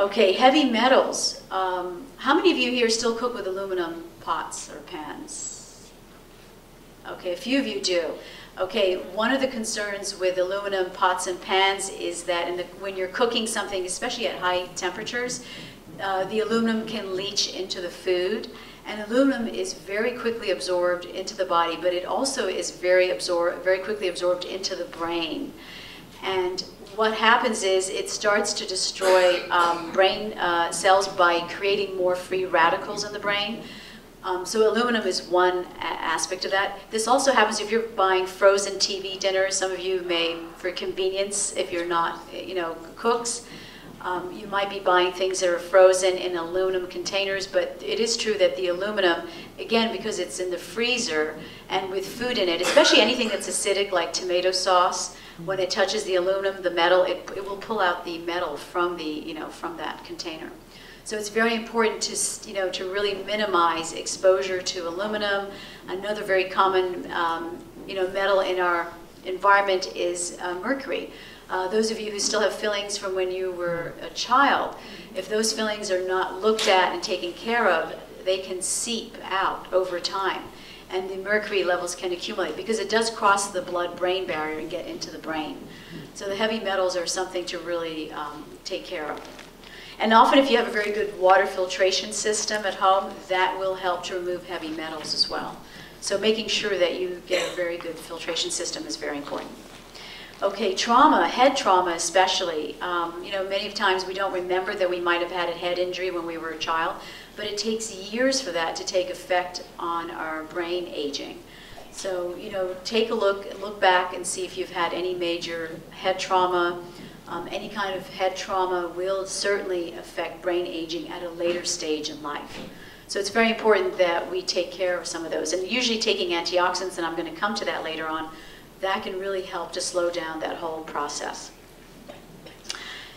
Okay, heavy metals. How many of you here still cook with aluminum pots or pans? Okay, a few of you do. Okay, one of the concerns with aluminum pots and pans is that when you're cooking something, especially at high temperatures, the aluminum can leach into the food. And aluminum is very quickly absorbed into the body, but it also is very quickly absorbed into the brain. And what happens is it starts to destroy brain cells by creating more free radicals in the brain. So aluminum is one aspect of that. This also happens if you're buying frozen TV dinners. Some of you may, for convenience, if you're not, cooks, you might be buying things that are frozen in aluminum containers, but it is true that the aluminum, again, because it's in the freezer and with food in it, especially anything that's acidic like tomato sauce, when it touches the aluminum, the metal, it will pull out the metal from the, from that container. So it's very important to, to really minimize exposure to aluminum. Another very common, metal in our environment is mercury. Those of you who still have fillings from when you were a child, if those fillings are not looked at and taken care of, they can seep out over time. And the mercury levels can accumulate because it does cross the blood-brain barrier and get into the brain. So the heavy metals are something to really take care of. And often if you have a very good water filtration system at home, that will help to remove heavy metals as well. So making sure that you get a very good filtration system is very important. Okay, trauma, head trauma especially. Many times we don't remember that we might have had a head injury when we were a child, but it takes years for that to take effect on our brain aging. So, take a look back and see if you've had any major head trauma. Any kind of head trauma will certainly affect brain aging at a later stage in life. So it's very important that we take care of some of those. And usually taking antioxidants, and I'm going to come to that later on, that can really help to slow down that whole process.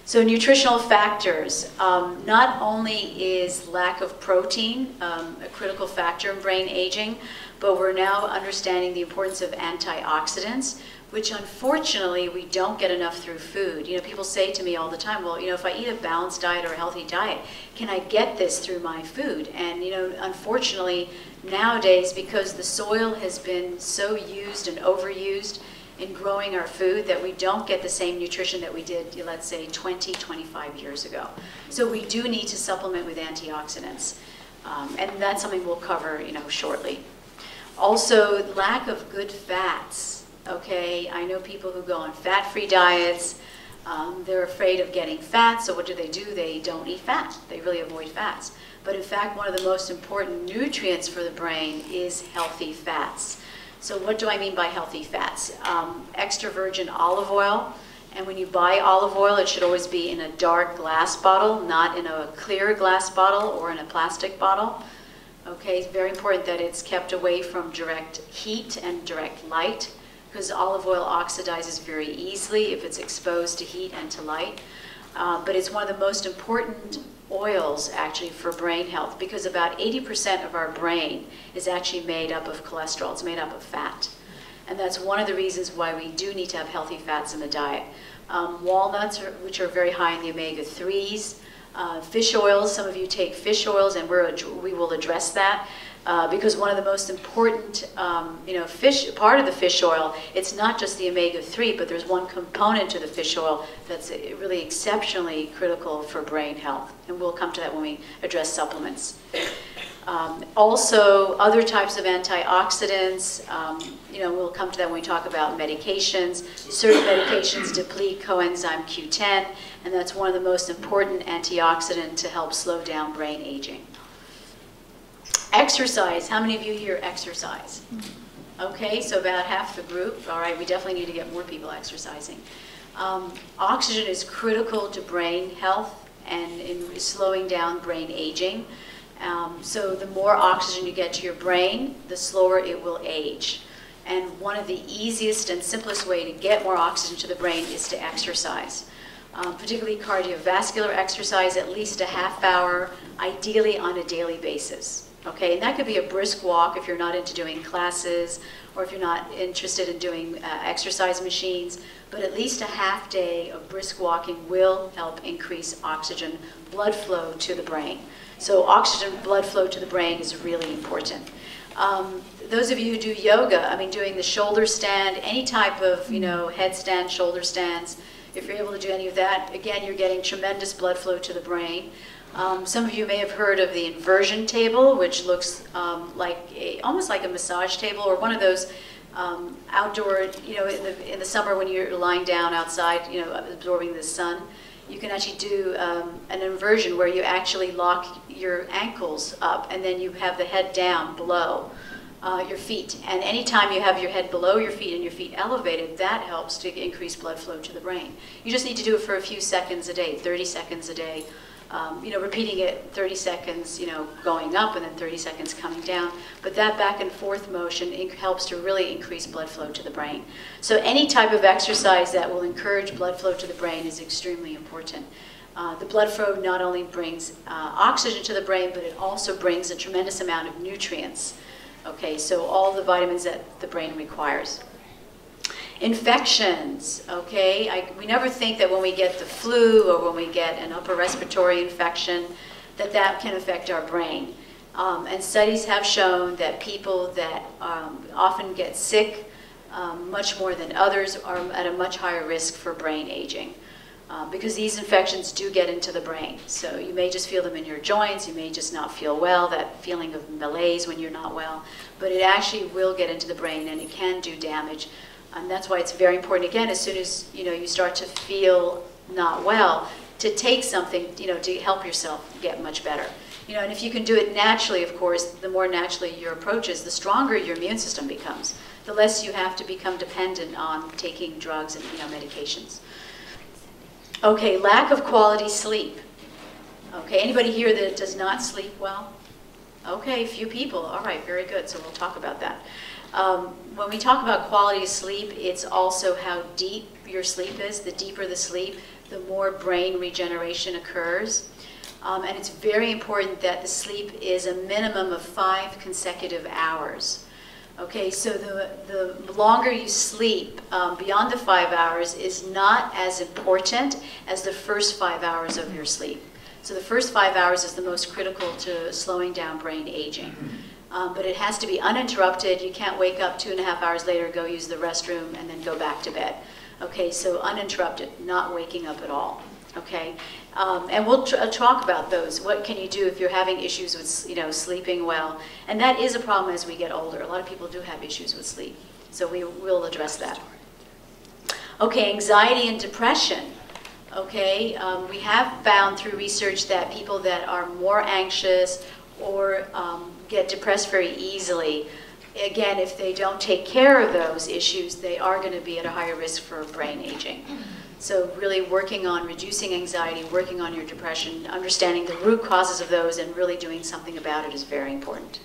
So nutritional factors. Not only is lack of protein a critical factor in brain aging, but we're now understanding the importance of antioxidants, which unfortunately we don't get enough through food. People say to me all the time, well, if I eat a balanced diet or a healthy diet, can I get this through my food? And unfortunately nowadays, because the soil has been so used and overused in growing our food, that we don't get the same nutrition that we did, let's say 20, 25 years ago. So we do need to supplement with antioxidants. And that's something we'll cover shortly. Also, lack of good fats. Okay, I know people who go on fat-free diets. They're afraid of getting fat, so what do? They don't eat fat. They really avoid fats. But in fact, one of the most important nutrients for the brain is healthy fats. So what do I mean by healthy fats? Extra virgin olive oil. And when you buy olive oil, it should always be in a dark glass bottle, not in a clear glass bottle or in a plastic bottle. Okay, it's very important that it's kept away from direct heat and direct light, because olive oil oxidizes very easily if it's exposed to heat and to light. But it's one of the most important oils actually for brain health, because about 80% of our brain is actually made up of cholesterol. It's made up of fat. And that's one of the reasons why we do need to have healthy fats in the diet. Walnuts, which are very high in the omega-3s. Fish oils, some of you take fish oils, and we will address that. Because one of the most important, part of the fish oil, it's not just the omega-3, but there's one component to the fish oil that's really exceptionally critical for brain health. And we'll come to that when we address supplements. Also, other types of antioxidants, we'll come to that when we talk about medications. Certain medications deplete coenzyme Q10, and that's one of the most important antioxidants to help slow down brain aging. Exercise. How many of you here exercise? Okay, so about half the group. All right, we definitely need to get more people exercising. Oxygen is critical to brain health and in slowing down brain aging. So the more oxygen you get to your brain, the slower it will age. And one of the easiest and simplest way to get more oxygen to the brain is to exercise. Particularly cardiovascular exercise, at least a half hour, ideally on a daily basis. Okay, and that could be a brisk walk if you're not into doing classes, or if you're not interested in doing exercise machines, but at least a half day of brisk walking will help increase oxygen blood flow to the brain. So oxygen blood flow to the brain is really important. Those of you who do yoga, I mean, doing the shoulder stand, any type of, headstand, shoulder stands, if you're able to do any of that, again, you're getting tremendous blood flow to the brain. Some of you may have heard of the inversion table, which looks almost like a massage table, or one of those outdoor, in the summer when you're lying down outside, absorbing the sun. You can actually do an inversion where you actually lock your ankles up and then you have the head down below your feet. And anytime you have your head below your feet and your feet elevated, that helps to increase blood flow to the brain. You just need to do it for a few seconds a day, 30 seconds a day. Repeating it 30 seconds, going up and then 30 seconds coming down. But that back and forth motion helps to really increase blood flow to the brain. So any type of exercise that will encourage blood flow to the brain is extremely important. The blood flow not only brings oxygen to the brain, but it also brings a tremendous amount of nutrients. Okay, so all the vitamins that the brain requires. Infections, okay? We never think that when we get the flu or when we get an upper respiratory infection that can affect our brain. And studies have shown that people that often get sick much more than others are at a much higher risk for brain aging. Because these infections do get into the brain. So you may just feel them in your joints, you may just not feel well, that feeling of malaise when you're not well, but it actually will get into the brain and it can do damage. And that's why it's very important, again, as soon as you start to feel not well, to take something to help yourself get much better. And if you can do it naturally, of course, the more naturally your approach is, the stronger your immune system becomes. The less you have to become dependent on taking drugs and medications. Okay, lack of quality sleep. Okay, anybody here that does not sleep well? Okay, few people. All right, very good. So we'll talk about that. When we talk about quality of sleep, it's also how deep your sleep is. The deeper the sleep, the more brain regeneration occurs. And it's very important that the sleep is a minimum of 5 consecutive hours. Okay, so the longer you sleep beyond the 5 hours is not as important as the first 5 hours of your sleep. So the first 5 hours is the most critical to slowing down brain aging. But it has to be uninterrupted. You can't wake up 2.5 hours later, go use the restroom, and then go back to bed. Okay, so uninterrupted, not waking up at all. Okay, and we'll talk about those. What can you do if you're having issues with sleeping well? And that is a problem as we get older. A lot of people do have issues with sleep, so we will address that. Okay, anxiety and depression. Okay, we have found through research that people that are more anxious or get depressed very easily, again, if they don't take care of those issues, they are going to be at a higher risk for brain aging. So really working on reducing anxiety, working on your depression, understanding the root causes of those, and really doing something about it is very important.